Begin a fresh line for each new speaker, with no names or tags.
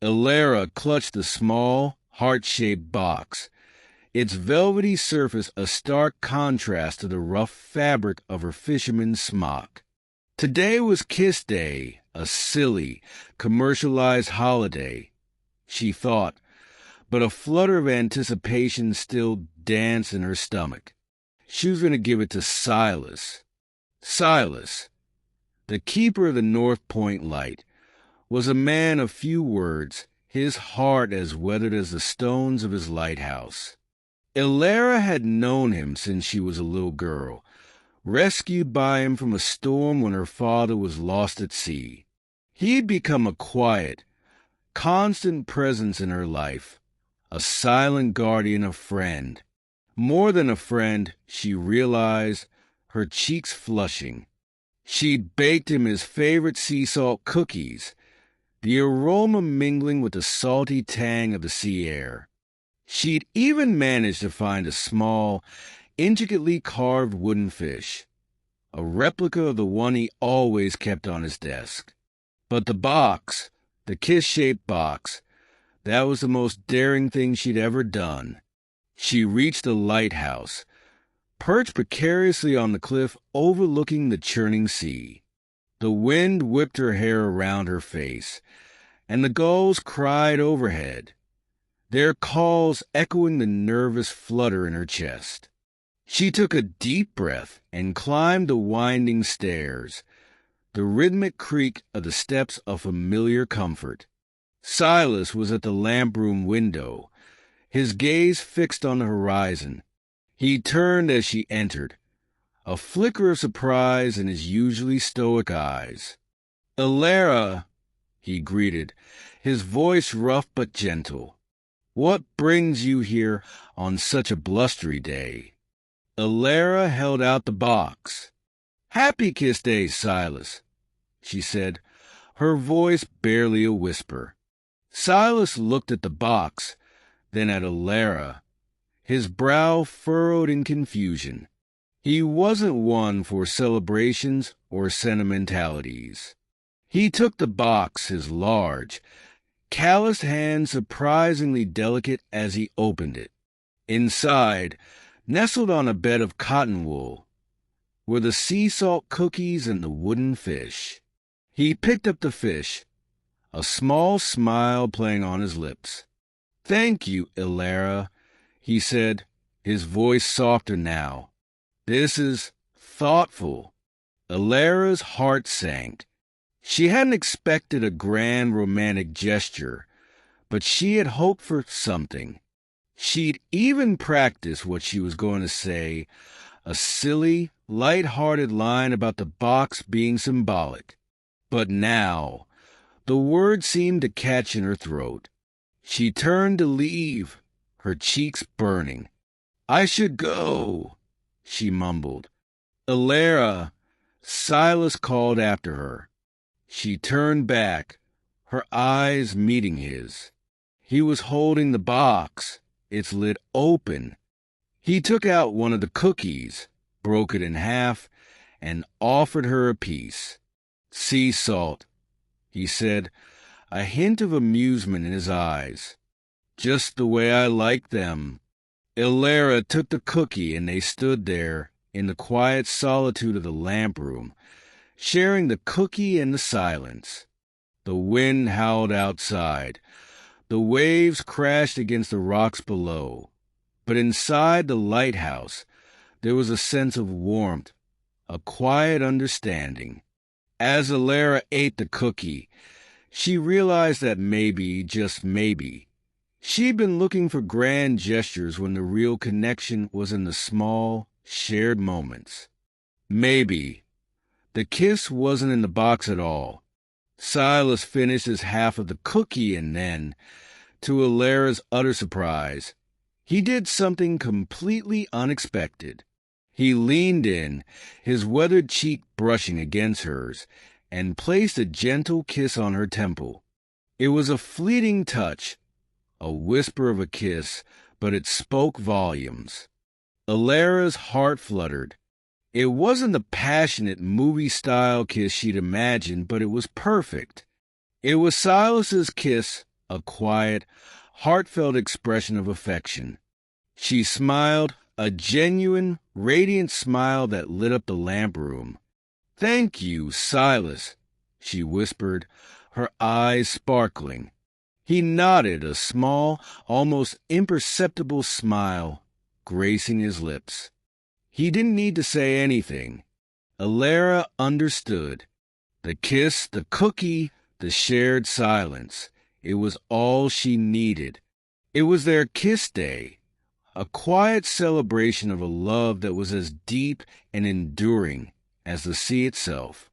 Elara clutched the small, heart-shaped box, its velvety surface a stark contrast to the rough fabric of her fisherman's smock. Today was Kiss Day, a silly, commercialized holiday, she thought, but a flutter of anticipation still danced in her stomach. She was going to give it to Silas. Silas, the keeper of the North Point Light, was a man of few words, his heart as weathered as the stones of his lighthouse. Elara had known him since she was a little girl, rescued by him from a storm when her father was lost at sea. He had become a quiet, constant presence in her life, a silent guardian, a friend. More than a friend, she realized, her cheeks flushing. She'd baked him his favorite sea salt cookies, the aroma mingling with the salty tang of the sea air. She'd even managed to find a small, intricately carved wooden fish, a replica of the one he always kept on his desk. But the box, the kiss-shaped box, that was the most daring thing she'd ever done. She reached the lighthouse, perched precariously on the cliff overlooking the churning sea. The wind whipped her hair around her face, and the gulls cried overhead, their calls echoing the nervous flutter in her chest. She took a deep breath and climbed the winding stairs, the rhythmic creak of the steps a familiar comfort. Silas was at the lamp-room window, his gaze fixed on the horizon. He turned as she entered, a flicker of surprise in his usually stoic eyes. "Elara," he greeted, his voice rough but gentle. "What brings you here on such a blustery day?" Elara held out the box. "Happy Kiss Day, Silas," she said, her voice barely a whisper. Silas looked at the box, then at Elara, his brow furrowed in confusion. He wasn't one for celebrations or sentimentalities. He took the box, his large, calloused hand surprisingly delicate as he opened it. Inside, nestled on a bed of cotton wool, were the sea salt cookies and the wooden fish. He picked up the fish, a small smile playing on his lips. "Thank you, Elara," he said, his voice softer now. "This is thoughtful." Elara's heart sank. She hadn't expected a grand romantic gesture, but she had hoped for something. She'd even practiced what she was going to say, a silly, light-hearted line about the box being symbolic. But now, the words seemed to catch in her throat. She turned to leave, her cheeks burning. "I should go," she mumbled. "Elara," Silas called after her. She turned back, her eyes meeting his. He was holding the box, its lid open. He took out one of the cookies, broke it in half, and offered her a piece. "Sea salt," he said, a hint of amusement in his eyes. "Just the way I like them." Elara took the cookie, and they stood there in the quiet solitude of the lamp room, sharing the cookie and the silence. The wind howled outside. The waves crashed against the rocks below. But inside the lighthouse, there was a sense of warmth, a quiet understanding. As Elara ate the cookie, she realized that maybe, just maybe, she'd been looking for grand gestures when the real connection was in the small, shared moments. Maybe the kiss wasn't in the box at all. Silas finished his half of the cookie and then, to Elara's utter surprise, he did something completely unexpected. He leaned in, his weathered cheek brushing against hers, and placed a gentle kiss on her temple. It was a fleeting touch, a whisper of a kiss, but it spoke volumes. Elara's heart fluttered. It wasn't the passionate, movie-style kiss she'd imagined, but it was perfect. It was Silas's kiss a quiet, heartfelt expression of affection. She smiled, a genuine, radiant smile that lit up the lamp room. "Thank you, Silas," she whispered, her eyes sparkling. He nodded, a small, almost imperceptible smile gracing his lips. He didn't need to say anything. Alara understood. The kiss, the cookie, the shared silence. It was all she needed. It was their kiss day, a quiet celebration of a love that was as deep and enduring as the sea itself.